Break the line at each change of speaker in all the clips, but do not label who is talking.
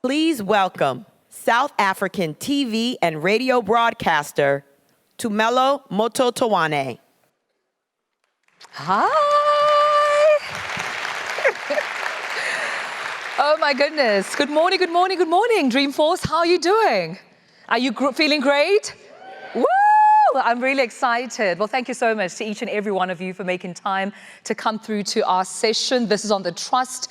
Please welcome South African TV and radio broadcaster, Tumelo Mototowane.
Hi. Oh my goodness. Good morning, good morning, good morning, Dreamforce. How are you doing? Are you feeling great? Woo! I'm really excited. Well, thank you so much to each and every one of you for making time to come through to our session. This is on the trust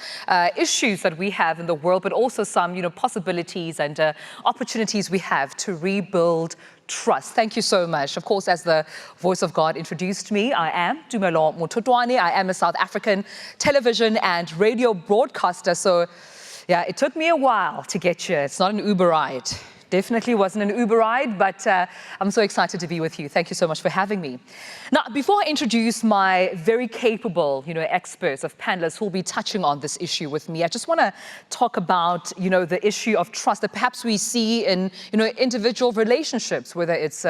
issues that we have in the world, but also some, possibilities and opportunities we have to rebuild trust. Thank you so much. Of course, as the voice of God introduced me, I am Tumelo Mototowane. I am a South African television and radio broadcaster. So, yeah, it took me a while to get here. It's not an Uber ride. Definitely wasn't an Uber ride, but I'm so excited to be with you. Thank you so much for having me. Now, before I introduce my very capable, experts of panelists who will be touching on this issue with me, I just want to talk about, the issue of trust that perhaps we see in, individual relationships, whether it's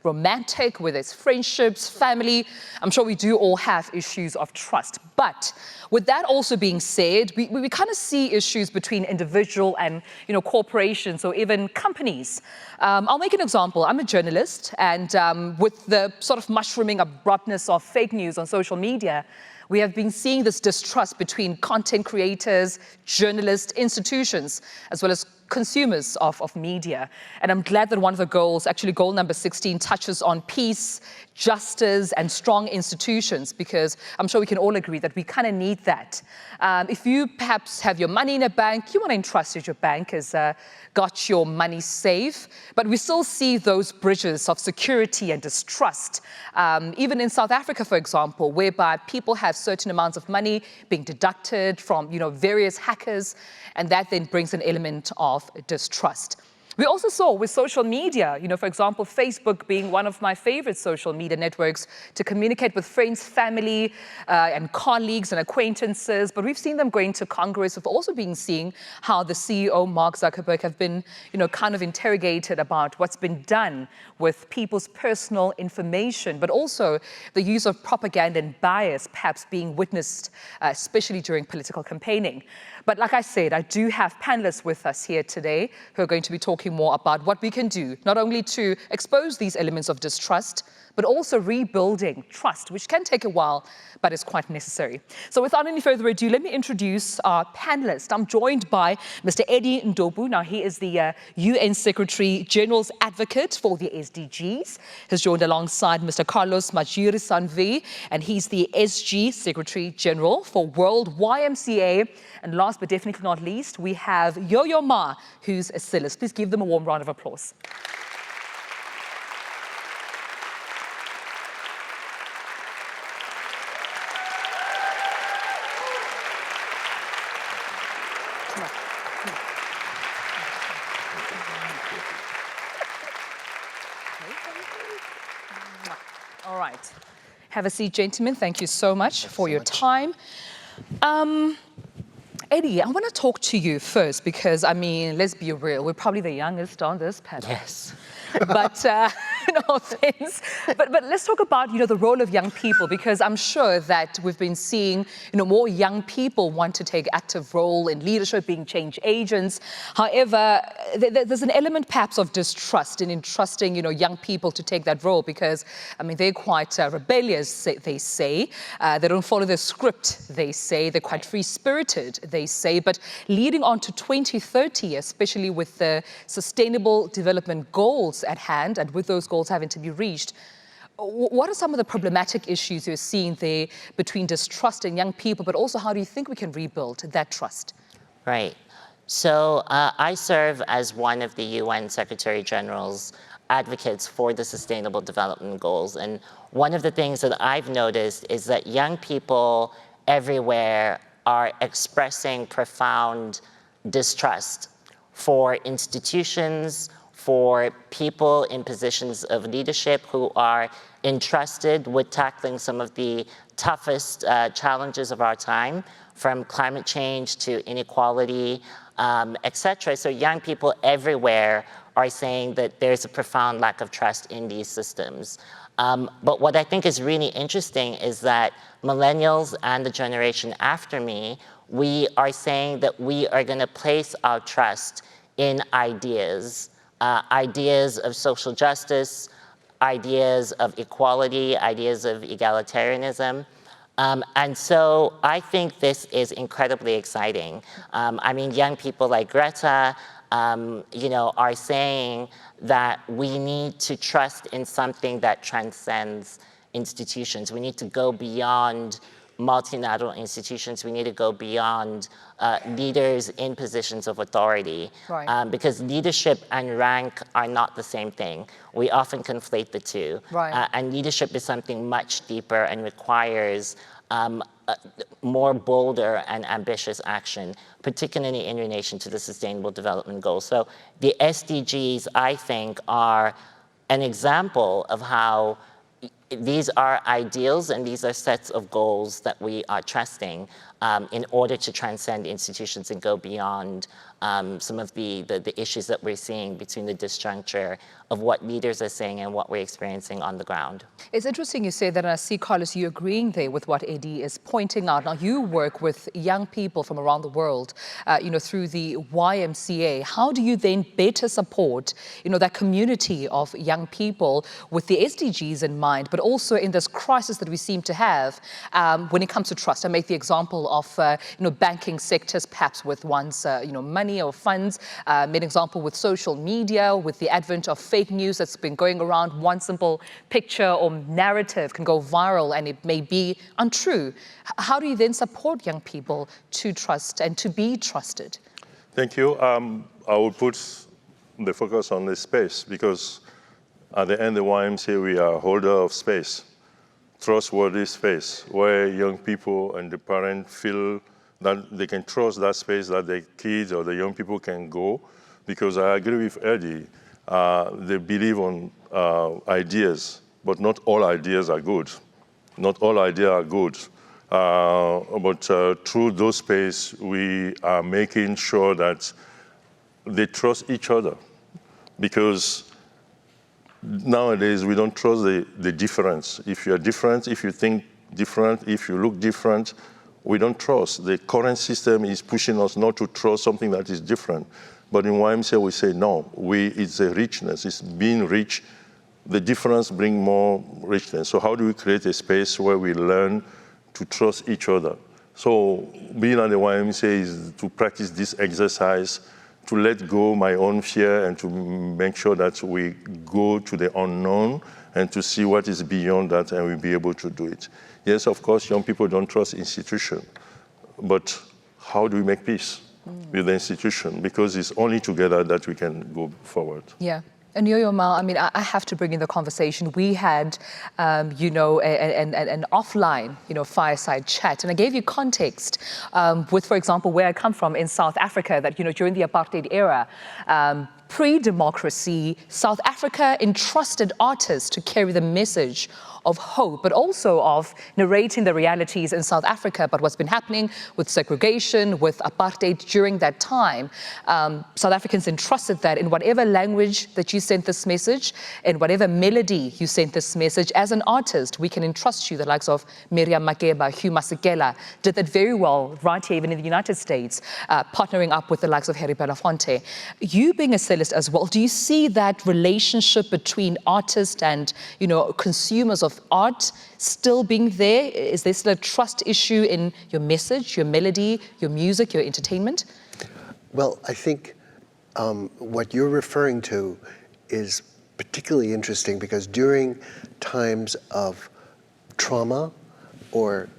romantic, whether it's friendships, family. I'm sure we do all have issues of trust. But with that also being said, we kind of see issues between individual and, corporations or even companies. I'll make an example. I'm a journalist, and with the sort of mushrooming abruptness of fake news on social media, we have been seeing this distrust between content creators, journalists, institutions, as well as consumers of media. And I'm glad that one of the goals, actually goal number 16, touches on peace, justice, and strong institutions, because I'm sure we can all agree that we kind of need that. If you perhaps have your money in a bank, you want to entrust that your bank has got your money safe, but we still see those bridges of security and distrust, even in South Africa, for example, whereby people have certain amounts of money being deducted from, various hackers, and that then brings an element of distrust. We also saw with social media, for example, Facebook being one of my favorite social media networks to communicate with friends, family, and colleagues and acquaintances. But we've seen them going to Congress. We've also been seeing how the CEO, Mark Zuckerberg, have been, kind of interrogated about what's been done with people's personal information, but also the use of propaganda and bias perhaps being witnessed, especially during political campaigning. But like I said, I do have panelists with us here today who are going to be talking more about what we can do, not only to expose these elements of distrust, but also rebuilding trust, which can take a while, but is quite necessary. So without any further ado, let me introduce our panelist. I'm joined by Mr. Eddie Ndlovu. Now, he is the UN Secretary General's Advocate for the SDGs. He's joined alongside Mr. Carlos Majiri-Sanve, and he's the SG Secretary General for World YMCA. And last but definitely not least, we have Yo-Yo Ma, who's a cellist. Please give them a warm round of applause. All right. Have a seat, gentlemen. Thank you so much for your time. Eddie, I want to talk to you first because, let's be real, we're probably the youngest on this panel.
Yes.
But no offense. But let's talk about, the role of young people, because I'm sure that we've been seeing, more young people want to take active role in leadership, being change agents. However, there's an element perhaps of distrust in entrusting, young people to take that role because, they're quite rebellious, they say. They don't follow the script, they say. They're quite free-spirited, they say. But leading on to 2030, especially with the Sustainable Development Goals at hand, and with those goals having to be reached, what are some of the problematic issues you're seeing there between distrust in young people, but also how do you think we can rebuild that trust?
Right. So I serve as one of the UN Secretary General's advocates for the Sustainable Development Goals. And one of the things that I've noticed is that young people everywhere are expressing profound distrust for institutions, for people in positions of leadership who are entrusted with tackling some of the toughest challenges of our time, from climate change to inequality, etc. So young people everywhere are saying that there's a profound lack of trust in these systems. But what I think is really interesting is that millennials and the generation after me, we are saying that we are going to place our trust in ideas, ideas of social justice, ideas of equality, ideas of egalitarianism. And so I think this is incredibly exciting. I mean, young people like Greta, are saying that we need to trust in something that transcends institutions. We need to go beyond multilateral institutions. We need to go beyond leaders in positions of authority.
Right.
Because leadership and rank are not the same thing. We often conflate the two.
Right.
And leadership is something much deeper and requires more bolder and ambitious action, particularly in relation to the Sustainable Development Goals. So the SDGs, I think, are an example of how these are ideals and these are sets of goals that we are trusting in order to transcend institutions and go beyond some of the issues that we're seeing between the disjuncture of what leaders are saying and what we're experiencing on the ground.
It's interesting you say that, and I see, Carlos, you agreeing there with what Eddie is pointing out. Now, you work with young people from around the world, through the YMCA. How do you then better support, that community of young people with the SDGs in mind, but also in this crisis that we seem to have when it comes to trust? I make the example of, banking sectors, perhaps with one's, money or funds. Made an example with social media, with the advent of fake news that's been going around. One simple picture or narrative can go viral and it may be untrue. How do you then support young people to trust and to be trusted?
Thank you. I will put the focus on the space because at the end of the YMCA, we are holder of space, trustworthy space, where young people and the parents feel that they can trust that space, that the kids or the young people can go. Because I agree with Eddie, they believe on ideas, but not all ideas are good. Not all ideas are good. But through those space, we are making sure that they trust each other. Because nowadays, we don't trust the difference. If you're different, if you think different, if you look different, we don't trust. The current system is pushing us not to trust something that is different. But in YMCA, we say, no, it's a richness. It's being rich. The difference brings more richness. So how do we create a space where we learn to trust each other? So being at the YMCA is to practice this exercise, to let go my own fear and to make sure that we go to the unknown and to see what is beyond that and we'll be able to do it. Yes, of course, young people don't trust institutions, but how do we make peace with the institution? Because it's only together that we can go forward.
Yeah. And Yo-Yo Ma, I mean, I have to bring in the conversation. We had, an offline, fireside chat. And I gave you context with, for example, where I come from in South Africa, that, during the apartheid era, pre-democracy, South Africa entrusted artists to carry the message of hope, but also of narrating the realities in South Africa, but what's been happening with segregation, with apartheid during that time. South Africans entrusted that in whatever language that you sent this message, in whatever melody you sent this message, as an artist, we can entrust you. The likes of Miriam Makeba, Hugh Masekela did that very well right here, even in the United States, partnering up with the likes of Harry Belafonte. You being a cellist as well, do you see that relationship between artists and, consumers of art still being there? Is there still a trust issue in your message, your melody, your music, your entertainment?
Well, I think what you're referring to is particularly interesting because during times of trauma or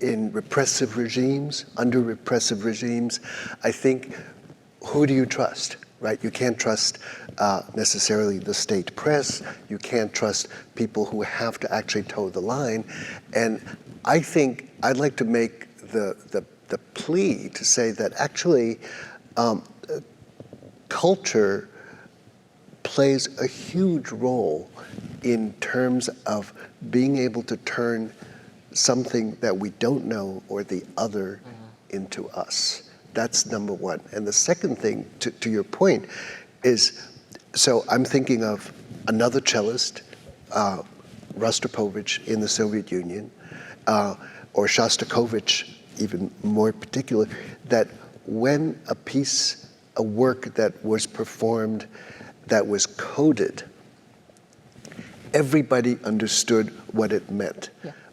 in repressive regimes, under repressive regimes, I think, who do you trust? Right? You can't trust necessarily the state press. You can't trust people who have to actually toe the line. And I think I'd like to make the plea to say that actually culture plays a huge role in terms of being able to turn something that we don't know or the other into us. That's number one. And the second thing, to your point, is So I'm thinking of another cellist, Rostropovich in the Soviet Union, or Shostakovich, even more particular, that when a work that was performed that was coded, everybody understood what it meant,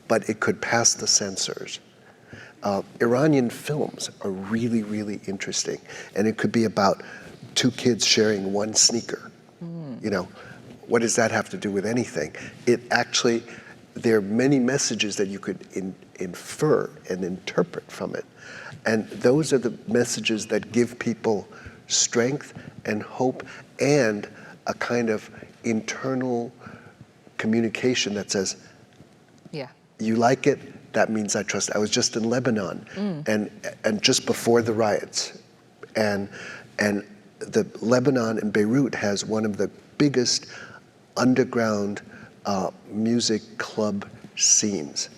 but it could pass the censors. Iranian films are really, really interesting, and it could be about two kids sharing one sneaker. You know, what does that have to do with anything? It actually, there are many messages that you could infer and interpret from it. And those are the messages that give people strength and hope and a kind of internal communication that says, you like it, that means I trust. I was just in Lebanon, and just before the riots, and the Lebanon and Beirut has one of the biggest underground music club scenes.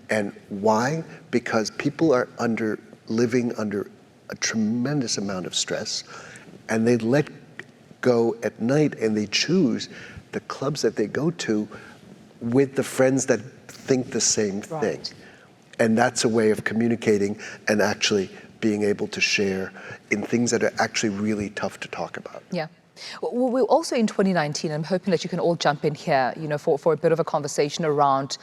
And why? Because people are living under a tremendous amount of stress, and they let go at night and they choose the clubs that they go to with the friends that think the same thing. And that's a way of communicating and actually being able to share in things that are actually really tough to talk about.
Yeah. Well, we're also in 2019, I'm hoping that you can all jump in here, for a bit of a conversation around,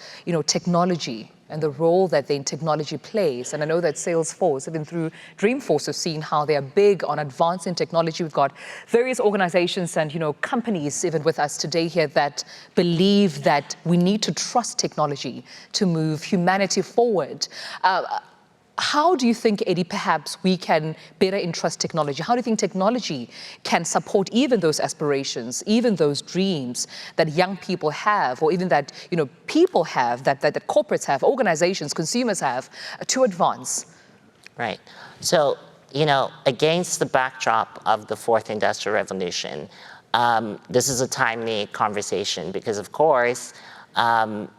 technology and the role that then technology plays. And I know that Salesforce, even through Dreamforce, have seen how they are big on advancing technology. We've got various organizations and, companies even with us today here that believe that we need to trust technology to move humanity forward. How do you think, Eddie, perhaps we can better entrust technology? How do you think technology can support even those aspirations, even those dreams that young people have, or even that people have, that corporates have, organizations, consumers have, to advance?
Right. So, against the backdrop of the fourth industrial revolution, this is a timely conversation because, of course,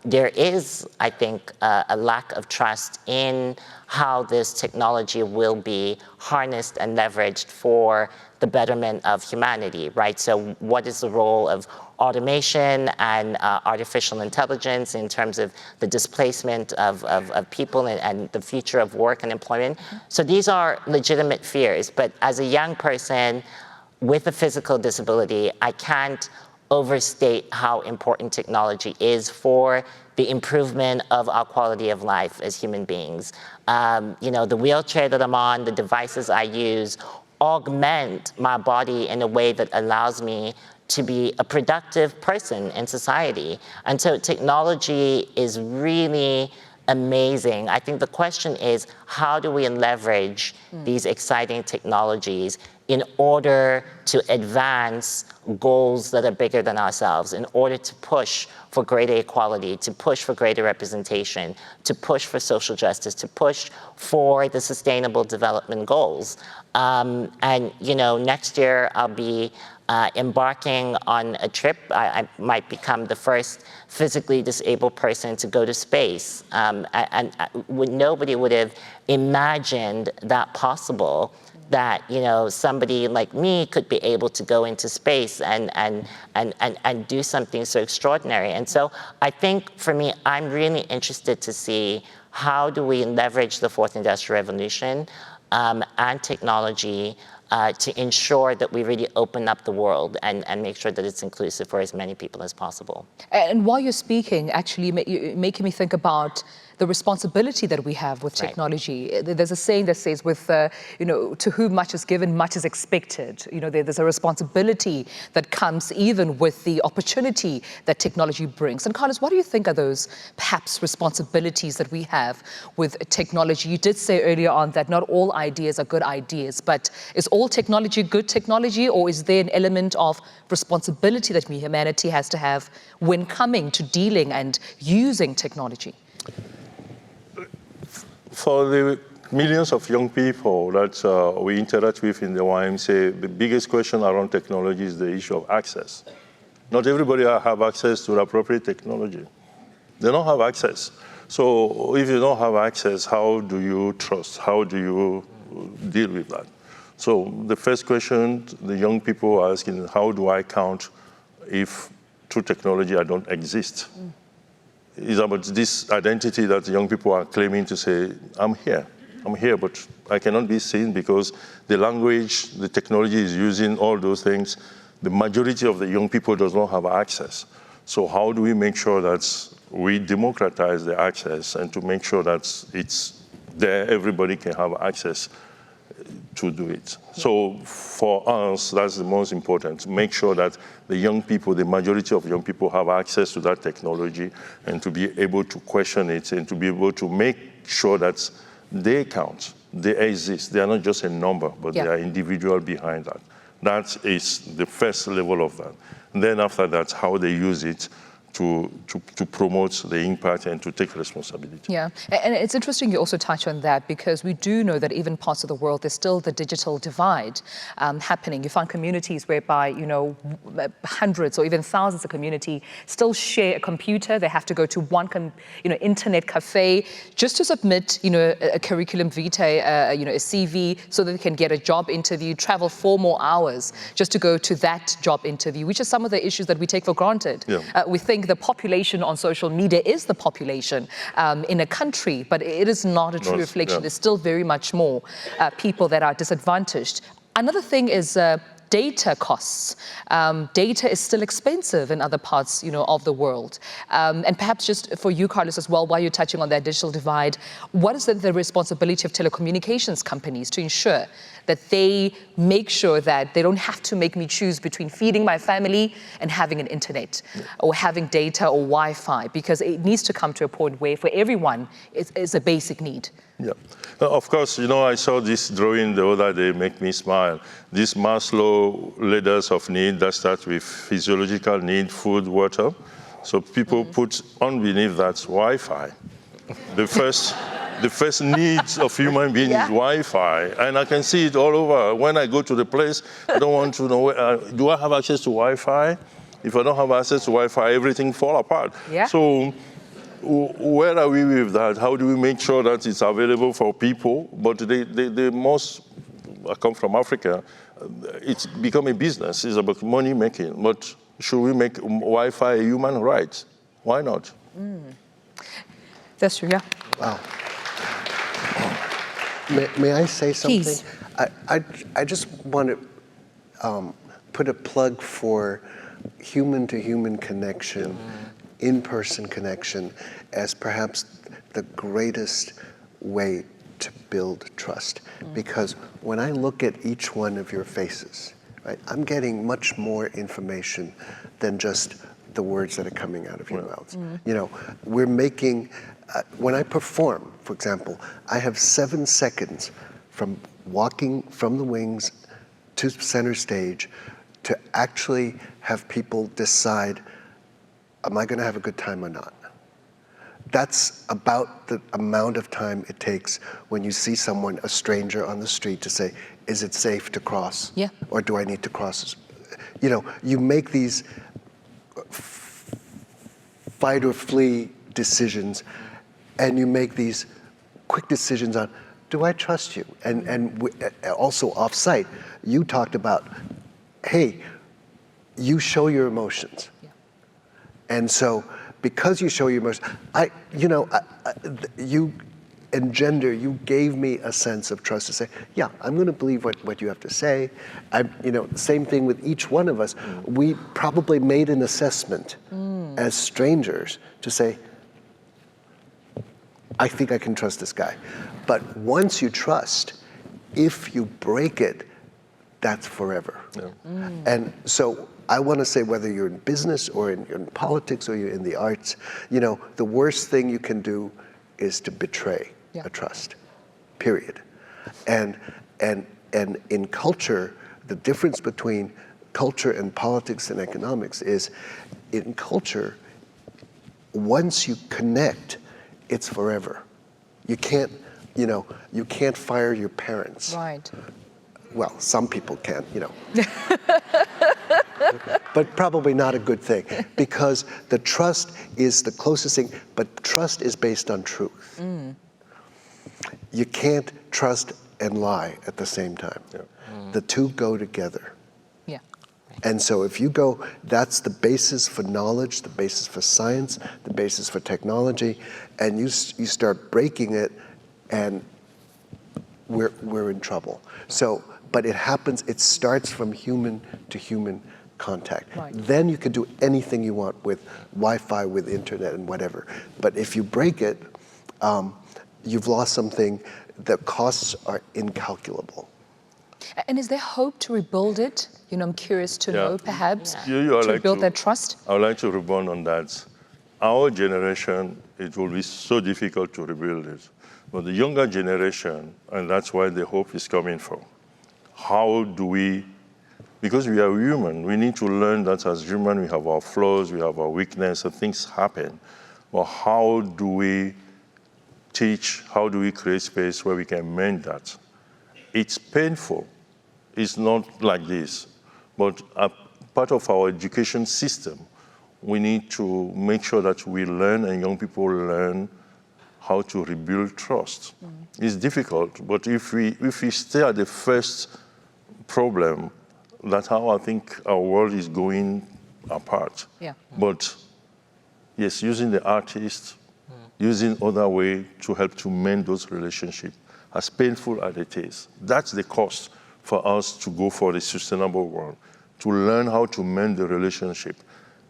there is, I think, a lack of trust in how this technology will be harnessed and leveraged for the betterment of humanity, right? So what is the role of automation and artificial intelligence in terms of the displacement of people and the future of work and employment? So these are legitimate fears, but as a young person with a physical disability, I can't overstate how important technology is for the improvement of our quality of life as human beings. The wheelchair that I'm on, the devices I use, augment my body in a way that allows me to be a productive person in society. And so technology is really amazing. I think the question is, how do we leverage these exciting technologies in order to advance goals that are bigger than ourselves, in order to push for greater equality, to push for greater representation, to push for social justice, to push for the sustainable development goals. Next year I'll be embarking on a trip. I might become the first physically disabled person to go to space. Nobody would have imagined that possible, that somebody like me could be able to go into space and do something so extraordinary. And so I think for me, I'm really interested to see how do we leverage the fourth industrial revolution and technology to ensure that we really open up the world and make sure that it's inclusive for as many people as possible.
And while you're speaking, actually, you're making me think about the responsibility that we have with technology. Right. There's a saying that says, to whom much is given, much is expected. There's a responsibility that comes even with the opportunity that technology brings. And Carlos, what do you think are those perhaps responsibilities that we have with technology? You did say earlier on that not all ideas are good ideas, but is all technology good technology, or is there an element of responsibility that humanity has to have when coming to dealing and using technology?
For the millions of young people that we interact with in the YMCA, the biggest question around technology is the issue of access. Not everybody have access to the appropriate technology. They don't have access. So if you don't have access, how do you trust? How do you deal with that? So the first question the young people are asking, how do I count if through technology I don't exist? It's about this identity that young people are claiming to say, I'm here, but I cannot be seen because the language, the technology is using, all those things, the majority of the young people does not have access. So how do we make sure that we democratize the access and to make sure that it's there, everybody can have access to do it. So for us, that's the most important, to make sure that the young people, the majority of young people have access to that technology and to be able to question it and to be able to make sure that they count, they exist. They are not just a number, but they are individual behind that. That is the first level of that. And then after that, how they use it to promote the impact and to take responsibility.
Yeah, and it's interesting you also touch on that because we do know that even parts of the world, there's still the digital divide happening. You find communities whereby, hundreds or even thousands of community still share a computer. They have to go to one, internet cafe just to submit, a curriculum vitae, a CV so that they can get a job interview, travel 4 more hours just to go to that job interview, which is some of the issues that we take for granted.
Yeah.
We think the population on social media is the population in a country, but it is not a true reflection. There's still very much more people that are disadvantaged. Another thing is data costs. Data is still expensive in other parts, of the world. And perhaps just for you, Carlos, as well, while you're touching on that digital divide, what is the responsibility of telecommunications companies to ensure that they make sure that they don't have to make me choose between feeding my family and having an internet or having data or Wi-Fi, because it needs to come to a point where for everyone it's a basic need.
Yeah, of course, I saw this drawing the other day, make me smile. This Maslow ladders of need that starts with physiological need, food, water. So people put underneath that Wi-Fi. The first needs of human being is Wi-Fi, and I can see it all over. When I go to the place, I don't want to know, do I have access to Wi-Fi? If I don't have access to Wi-Fi, everything fall apart.
Yeah.
So where are we with that? How do we make sure that it's available for people? But the most, I come from Africa, it's become a business. It's about money making. But should we make Wi-Fi a human right? Why not?
That's true, yeah.
Wow. May I say something?
Please.
I just want to put a plug for human-to-human connection, in-person connection, as perhaps the greatest way to build trust. Because when I look at each one of your faces, right, I'm getting much more information than just the words that are coming out of your mouths. We're making, when I perform, for example, I have 7 seconds from walking from the wings to center stage to actually have people decide, am I going to have a good time or not? That's about the amount of time it takes when you see someone, a stranger on the street, to say, is it safe to cross?
Yeah.
Or do I need to cross? You make these fight or flee decisions, and you make these quick decisions on, do I trust you? And also off-site, you talked about, hey, you show your emotions.
Yeah.
And so, because you show your emotions, you gave me a sense of trust to say, yeah, I'm going to believe what you have to say. Same thing with each one of us. We probably made an assessment as strangers to say, I think I can trust this guy. But once you trust, if you break it, that's forever.
Yeah.
And so I want to say, whether you're in business or in politics or you're in the arts, the worst thing you can do is to betray a trust, period. And in culture, the difference between culture and politics and economics is, in culture, once you connect, it's forever. You can't fire your parents.
Right.
Well, some people can, but probably not a good thing, because the trust is the closest thing, but trust is based on truth. You can't trust and lie at the same time. The two go together.
Yeah.
And so if you go, that's the basis for knowledge, the basis for science, the basis for technology, and you start breaking it, and we're in trouble. So, but it happens, it starts from human to human contact.
Right.
Then you can do anything you want with Wi-Fi, with internet and whatever. But if you break it, you've lost something. The costs are incalculable.
And is there hope to rebuild it? You know, I'm curious to know, perhaps,
I
to
like
rebuild that trust?
I would like to rebound on that. Our generation, it will be so difficult to rebuild it. But the younger generation, and that's where the hope is coming from. How do we, because we are human, we need to learn that as human we have our flaws, we have our weakness, and things happen. But how do we teach, how do we create space where we can mend that? It's painful. It's not like this. But a part of our education system, we need to make sure that we learn and young people learn how to rebuild trust. It's difficult, but if we stay at the first problem, that's how I think our world is going apart.
Yeah.
But yes, using the artist, using other way to help to mend those relationships, as painful as it is, that's the cost for us to go for the sustainable world, to learn how to mend the relationship.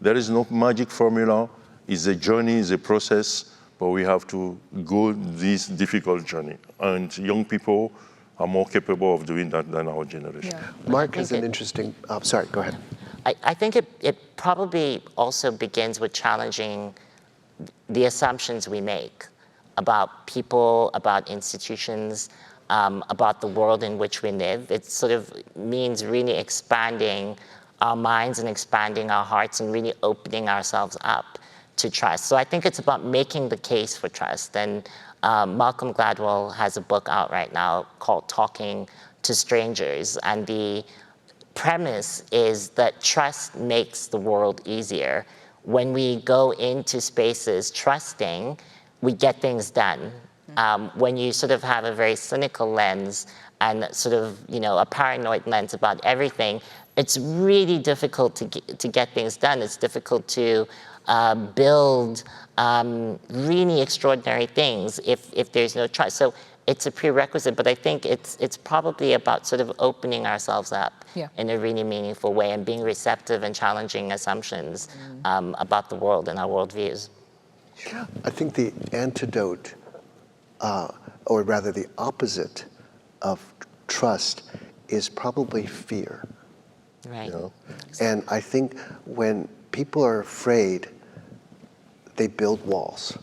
There is no magic formula. It's a journey, it's a process, but we have to go this difficult journey. And young people are more capable of doing that than our generation.
Yeah.
Mark has an interesting, sorry, go ahead.
I think it probably also begins with challenging the assumptions we make about people, about institutions, about the world in which we live. It sort of means really expanding our minds and expanding our hearts and really opening ourselves up to trust. So I think it's about making the case for trust. And Malcolm Gladwell has a book out right now called Talking to Strangers. And the premise is that trust makes the world easier. When we go into spaces trusting, we get things done. When you sort of have a very cynical lens and sort of, you know, a paranoid lens about everything, it's really difficult to get things done. It's difficult to build really extraordinary things if there's no trust. So it's a prerequisite, but I think it's probably about sort of opening ourselves up in a really meaningful way and being receptive and challenging assumptions about the world and our worldviews.
I think the antidote, or rather the opposite of trust, is probably fear.
Right.
You know? And I think when people are afraid, they build walls.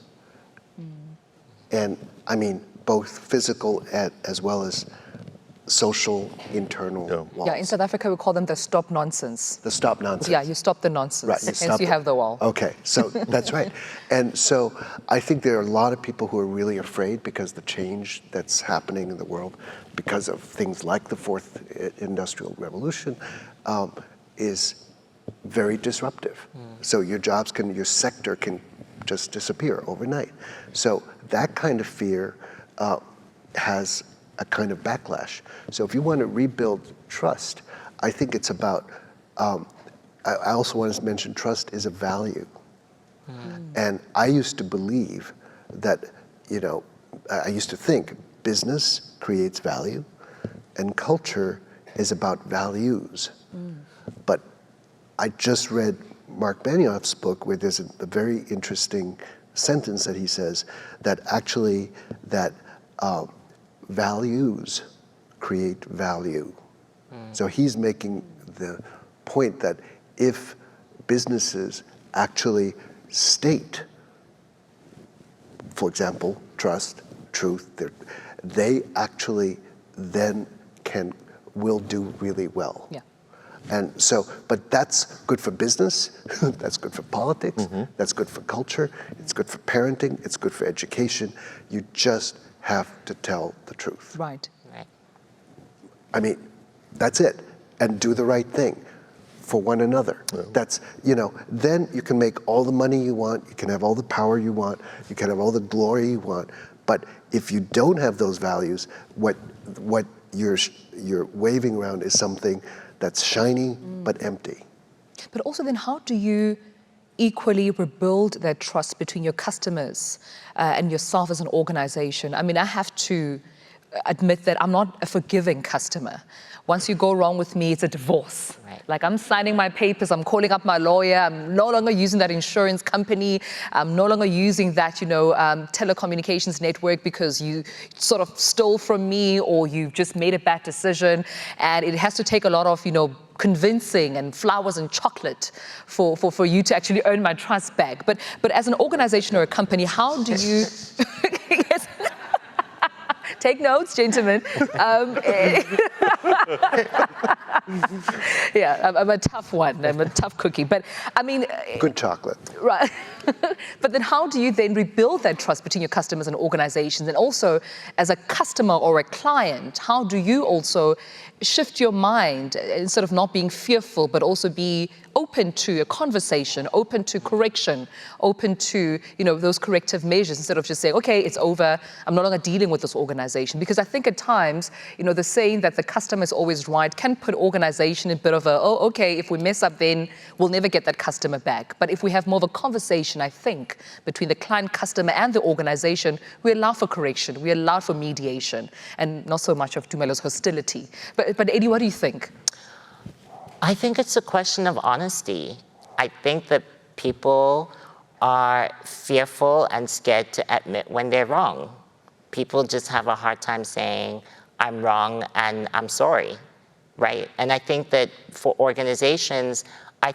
And I mean, both physical as well as social, internal walls.
Yeah, in South Africa, we call them the stop nonsense.
The stop nonsense.
Yeah, you stop the nonsense.
Right,
Hence you have the wall.
Okay, so that's right. And so I think there are a lot of people who are really afraid because the change that's happening in the world, because of things like the fourth industrial revolution, is very disruptive. So your jobs your sector can just disappear overnight. So that kind of fear has a kind of backlash. So if you want to rebuild trust, I think it's about, I also want to mention trust is a value. And I used to believe that, you know, I used to think business creates value and culture is about values. But I just read Mark Benioff's book where there's a very interesting sentence that he says that actually that values create value. So he's making the point that if businesses actually state, for example, trust, truth, they actually then will do really well.
Yeah.
And so, but that's good for business, that's good for politics, that's good for culture, it's good for parenting, it's good for education. You just have to tell the truth.
Right.
I mean, that's it. And do the right thing for one another. That's, you know, then you can make all the money you want, you can have all the power you want, you can have all the glory you want, But if you don't have those values, what you're waving around is something that's shiny but empty.
But also then how do you equally rebuild that trust between your customers and yourself as an organization? I mean, I have to admit that I'm not a forgiving customer. Once you go wrong with me, it's a divorce.
Right.
Like I'm signing my papers, I'm calling up my lawyer, I'm no longer using that insurance company, I'm no longer using that, telecommunications network because you sort of stole from me or you've just made a bad decision. And it has to take a lot of, convincing and flowers and chocolate for you to actually earn my trust back. But as an organization or a company, how do you... Yes. Take notes, gentlemen. Yeah, I'm a tough one. I'm a tough cookie. But I mean...
Good chocolate.
Right. But then how do you then rebuild that trust between your customers and organizations? And also, as a customer or a client, how do you also shift your mind instead of not being fearful, but also be open to a conversation, open to correction, open to, those corrective measures instead of just saying, okay, it's over, I'm no longer dealing with this organization. Because I think at times, the saying that the customer is always right can put organization in a bit of a, oh, okay, if we mess up, then we'll never get that customer back. But if we have more of a conversation, I think, between the client, customer, and the organization, we allow for correction, we allow for mediation, and not so much of Tumelo's hostility. But Eddie, what do you think?
I think it's a question of honesty. I think that people are fearful and scared to admit when they're wrong. People just have a hard time saying, I'm wrong and I'm sorry, right? And I think that for organizations, I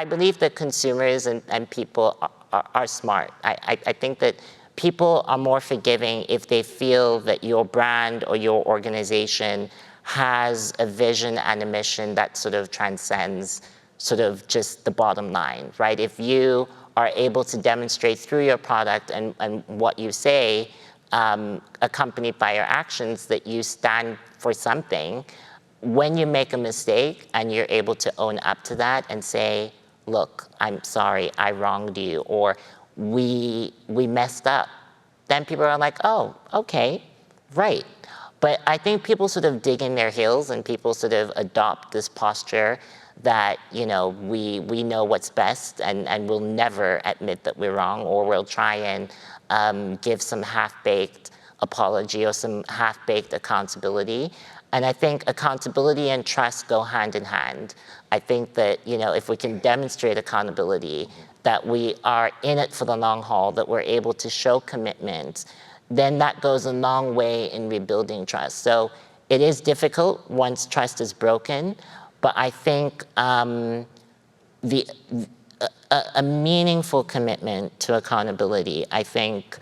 believe that consumers and people are smart. I think that people are more forgiving if they feel that your brand or your organization has a vision and a mission that sort of transcends sort of just the bottom line, right? If you are able to demonstrate through your product and what you say, accompanied by your actions, that you stand for something, when you make a mistake and you're able to own up to that and say, look, I'm sorry, I wronged you, or we messed up, then people are like, oh, okay, right. But I think people sort of dig in their heels and people sort of adopt this posture that, we know what's best and we'll never admit that we're wrong, or we'll try and give some half-baked apology or some half-baked accountability. And I think accountability and trust go hand in hand. I think that, if we can demonstrate accountability, that we are in it for the long haul, that we're able to show commitment, then that goes a long way in rebuilding trust. So it is difficult once trust is broken, but I think a meaningful commitment to accountability, I think,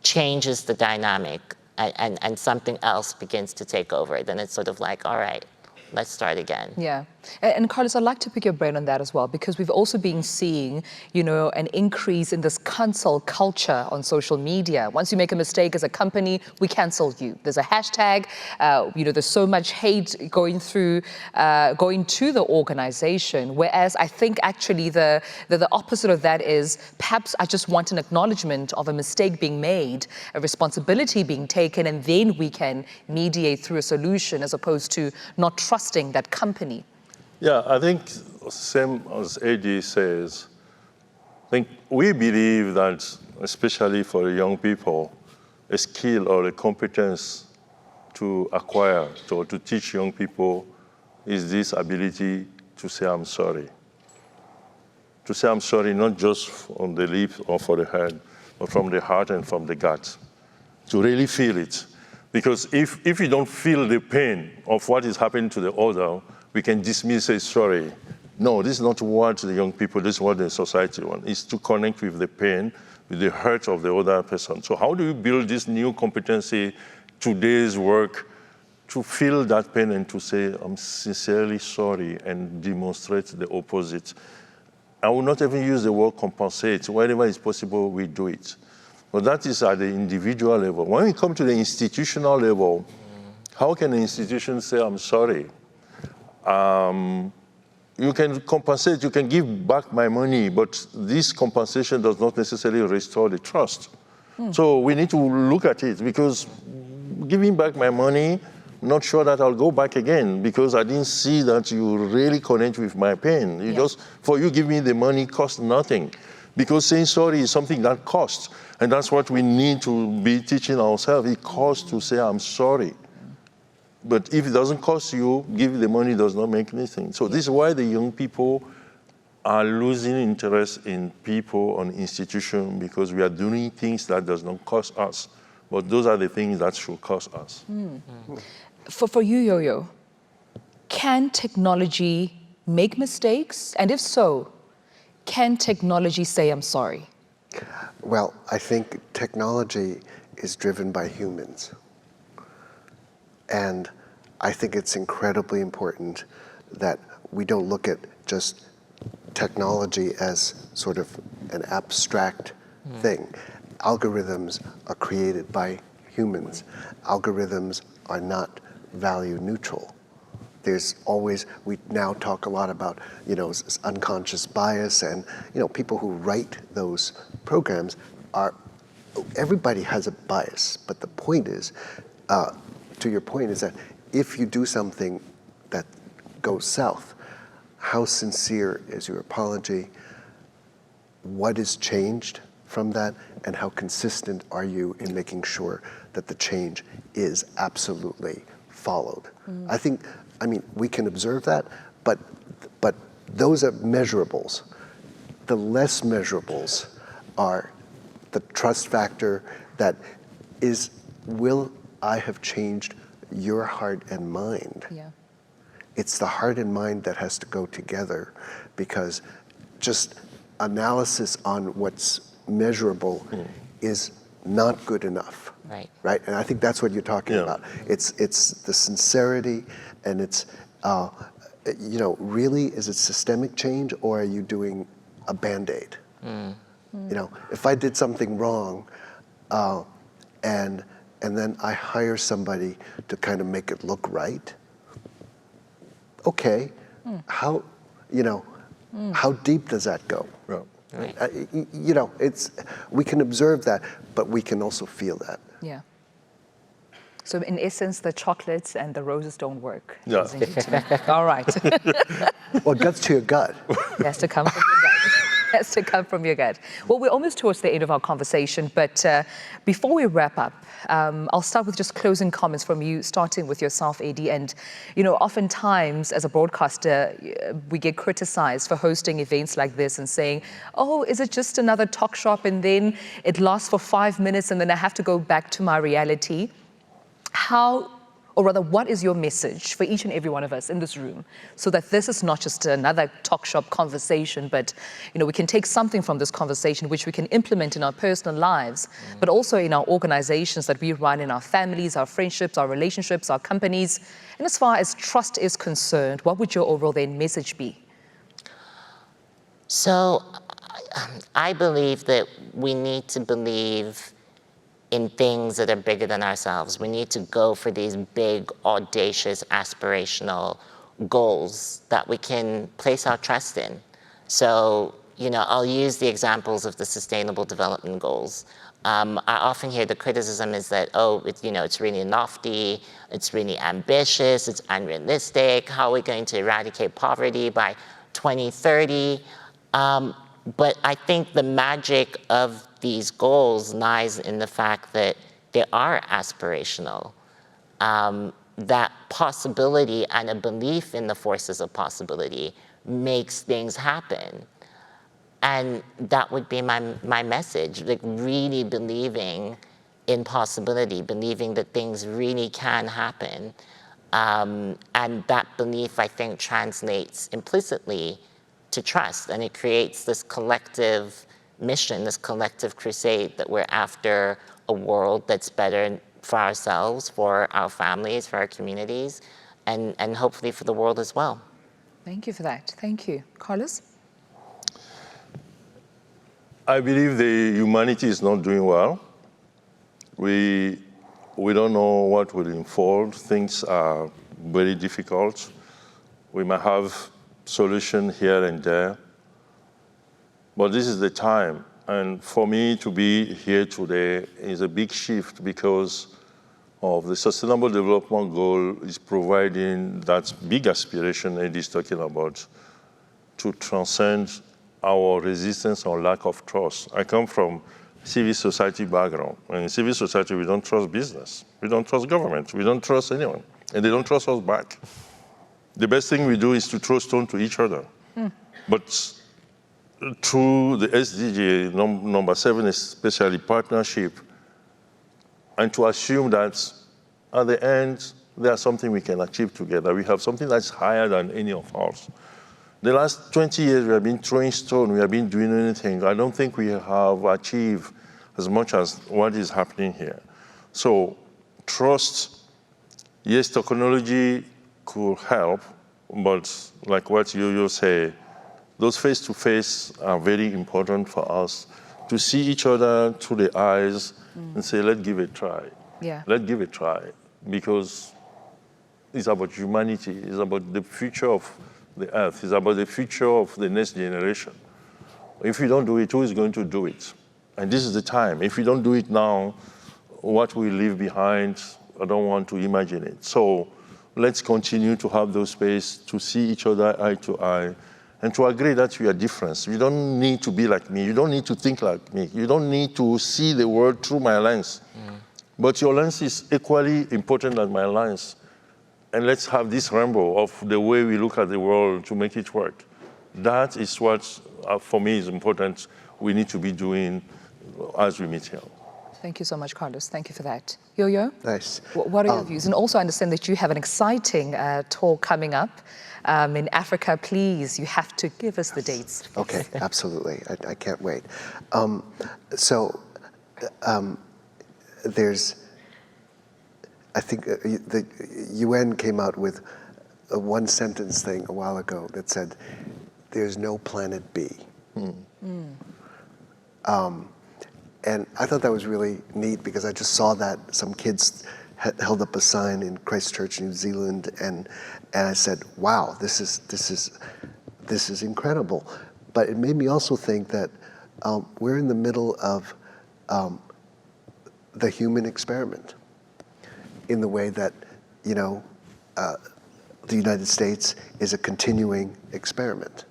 changes the dynamic and something else begins to take over. Then it's sort of like, all right, let's start again.
Yeah. And Carlos, I'd like to pick your brain on that as well, because we've also been seeing, an increase in this cancel culture on social media. Once you make a mistake as a company, we cancel you. There's a hashtag, there's so much hate going to the organization. Whereas I think actually the opposite of that is perhaps I just want an acknowledgement of a mistake being made, a responsibility being taken, and then we can mediate through a solution as opposed to not trusting that company.
Yeah, I think same as AD says, I think we believe that, especially for young people, a skill or a competence to acquire or to teach young people is this ability to say, I'm sorry. To say, I'm sorry, not just on the lips or for the head, but from the heart and from the gut. To really feel it. Because if you don't feel the pain of what is happening to the other, we can dismiss, say, sorry. No, this is not what the young people, this is what the society wants. It's to connect with the pain, with the hurt of the other person. So how do you build this new competency, today's work, to feel that pain and to say, I'm sincerely sorry, and demonstrate the opposite? I will not even use the word compensate. Wherever it's possible, we do it. But that is at the individual level. When we come to the institutional level, how can an institution say, I'm sorry? You can compensate, you can give back my money, but this compensation does not necessarily restore the trust. So we need to look at it, because giving back my money, not sure that I'll go back again, because I didn't see that you really connect with my pain. You just, for you, give me the money costs nothing. Because saying sorry is something that costs. And that's what we need to be teaching ourselves. It costs to say, I'm sorry. But if it doesn't cost you, give the money does not make anything. So this is why the young people are losing interest in people, on institutions, because we are doing things that does not cost us. But those are the things that should cost us.
For you, Yo-Yo, can technology make mistakes? And if so, can technology say, I'm sorry?
Well, I think technology is driven by humans. And I think it's incredibly important that we don't look at just technology as sort of an abstract thing. Algorithms are created by humans. Algorithms are not value neutral. There's always, we now talk a lot about, unconscious bias, and, people who write those programs everybody has a bias, but the point is, to your point, is that if you do something that goes south, how sincere is your apology? What is changed from that? And how consistent are you in making sure that the change is absolutely followed? I mean, we can observe that, but those are measurables. The less measurables are the trust factor that is, will I have changed your heart and mind?
Yeah.
It's the heart and mind that has to go together, because just analysis on what's measurable is not good enough. Right? And I think that's what you're talking about. It's the sincerity, and it's, really, is it systemic change, or are you doing a Band-Aid? If I did something wrong, and then I hire somebody to kind of make it look right, okay, how deep does that go?
Right.
We can observe that, but we can also feel that.
Yeah. So in essence, the chocolates and the roses don't work.
Yeah.
All right.
Well, guts to your gut.
It has to come from your gut. It has to come from your gut. Well, we're almost towards the end of our conversation, but before we wrap up, I'll start with just closing comments from you, starting with yourself, Eddie. And, oftentimes as a broadcaster, we get criticized for hosting events like this and saying, oh, is it just another talk shop? And then it lasts for 5 minutes and then I have to go back to my reality. What is your message for each and every one of us in this room, so that this is not just another talk shop conversation, but we can take something from this conversation which we can implement in our personal lives, but also in our organizations that we run, in our families, our friendships, our relationships, our companies. And as far as trust is concerned, what would your overall then message be?
So I believe that we need to believe in things that are bigger than ourselves. We need to go for these big, audacious, aspirational goals that we can place our trust in. So, I'll use the examples of the Sustainable Development Goals. I often hear the criticism is that, it's really lofty, it's really ambitious, it's unrealistic. How are we going to eradicate poverty by 2030? But I think the magic of these goals lies in the fact that they are aspirational. That possibility and a belief in the forces of possibility makes things happen. And that would be my message, like really believing in possibility, believing that things really can happen. And that belief, I think, translates implicitly to trust, and it creates this collective mission, this collective crusade that we're after a world that's better for ourselves, for our families, for our communities, and hopefully for the world as well.
Thank you for that. Thank you. Carlos?
I believe the humanity is not doing well. We don't know what will unfold. Things are very difficult. We might have solution here and there. But this is the time And for me to be here today is a big shift because of the Sustainable Development Goal is providing that big aspiration Eddie is talking about to transcend our resistance or lack of trust. I come from civil society background. And in civil society, we don't trust business. We don't trust government. We don't trust anyone. And they don't trust us back. The best thing we do is to throw stones to each other. But through the SDG, number 7, especially partnership, and to assume that at the end, there's something we can achieve together. We have something that's higher than any of ours. The last 20 years, we have been throwing stone, we have been doing anything. I don't think we have achieved as much as what is happening here. So trust, yes, technology could help, but like what you say, those face-to-face are very important for us to see each other through the eyes and say, let's give it a try.
Yeah.
Let's give it a try, because it's about humanity, it's about the future of the earth, it's about the future of the next generation. If we don't do it, who is going to do it? And this is the time. If we don't do it now, what we leave behind, I don't want to imagine it. So let's continue to have those space to see each other eye to eye and to agree that we are different. You don't need to be like me. You don't need to think like me. You don't need to see the world through my lens. But your lens is equally important than my lens. And let's have this rainbow of the way we look at the world to make it work. That is what, for me, is important. We need to be doing as we meet here.
Thank you so much, Carlos. Thank you for that. Yo-Yo?
Nice.
What are your views? And also I understand that you have an exciting talk coming up in Africa. Please, you have to give us the dates.
Okay, absolutely. I can't wait. There's, I think the UN came out with a one-sentence thing a while ago that said, there's no planet B. And I thought that was really neat because I just saw that some kids held up a sign in Christchurch, New Zealand, and I said, wow, this is incredible. But it made me also think that we're in the middle of the human experiment, in the way that, the United States is a continuing experiment.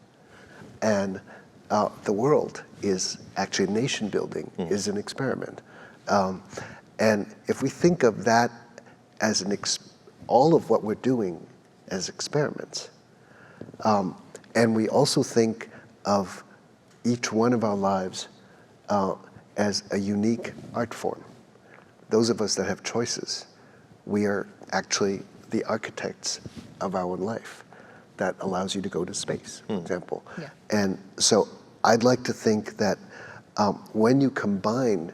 And the world is actually nation building, is an experiment. And if we think of that as all of what we're doing as experiments, and we also think of each one of our lives as a unique art form, those of us that have choices, we are actually the architects of our own life. That allows you to go to space, for example.
Yeah.
And so I'd like to think that when you combine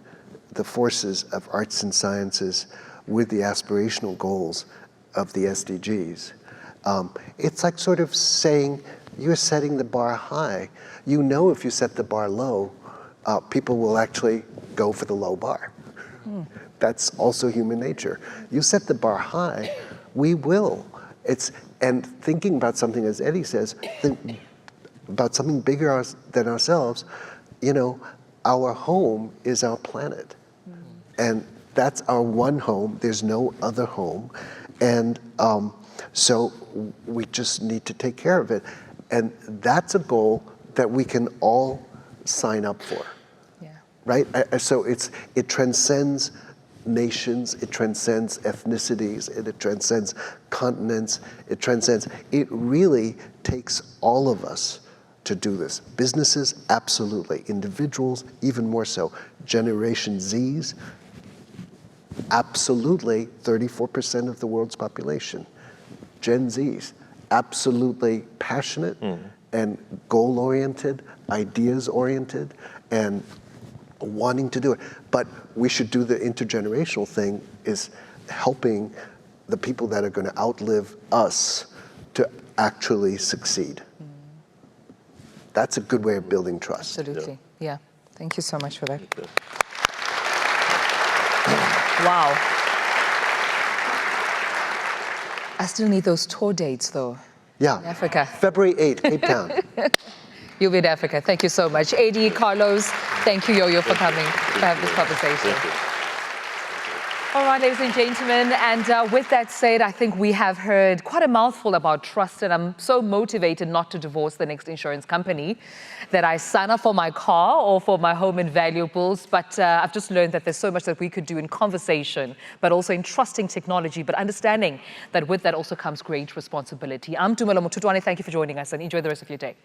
the forces of arts and sciences with the aspirational goals of the SDGs, it's like sort of saying you're setting the bar high. You know, if you set the bar low, people will actually go for the low bar. That's also human nature. You set the bar high, we will. And thinking about something, as Eddie says, about something bigger than ourselves, our home is our planet. And that's our one home. There's no other home. And so we just need to take care of it. And that's a goal that we can all sign up for.
Yeah.
Right? So it transcends nations, it transcends ethnicities, it transcends continents, it really takes all of us to do this. Businesses, absolutely. Individuals, even more so. Generation Zs, absolutely 34% of the world's population. Gen Zs, absolutely passionate and goal-oriented, ideas-oriented, and wanting to do it. But we should do the intergenerational thing, is helping the people that are going to outlive us to actually succeed. That's a good way of building trust.
Absolutely. Yeah. Thank you so much for that. Wow. I still need those tour dates, though.
Yeah.
In Africa.
February 8th, Cape Town.
You'll be in Africa. Thank you so much. Eddie, Carlos, Thank you, Yo-Yo, for coming to have this conversation.
Thank you.
All right, ladies and gentlemen, and with that said, I think we have heard quite a mouthful about trust, and I'm so motivated not to divorce the next insurance company that I sign up for my car or for my home and valuables, but I've just learned that there's so much that we could do in conversation, but also in trusting technology, but understanding that with that also comes great responsibility. I'm Tumelo Mututwane. Thank you for joining us, and enjoy the rest of your day.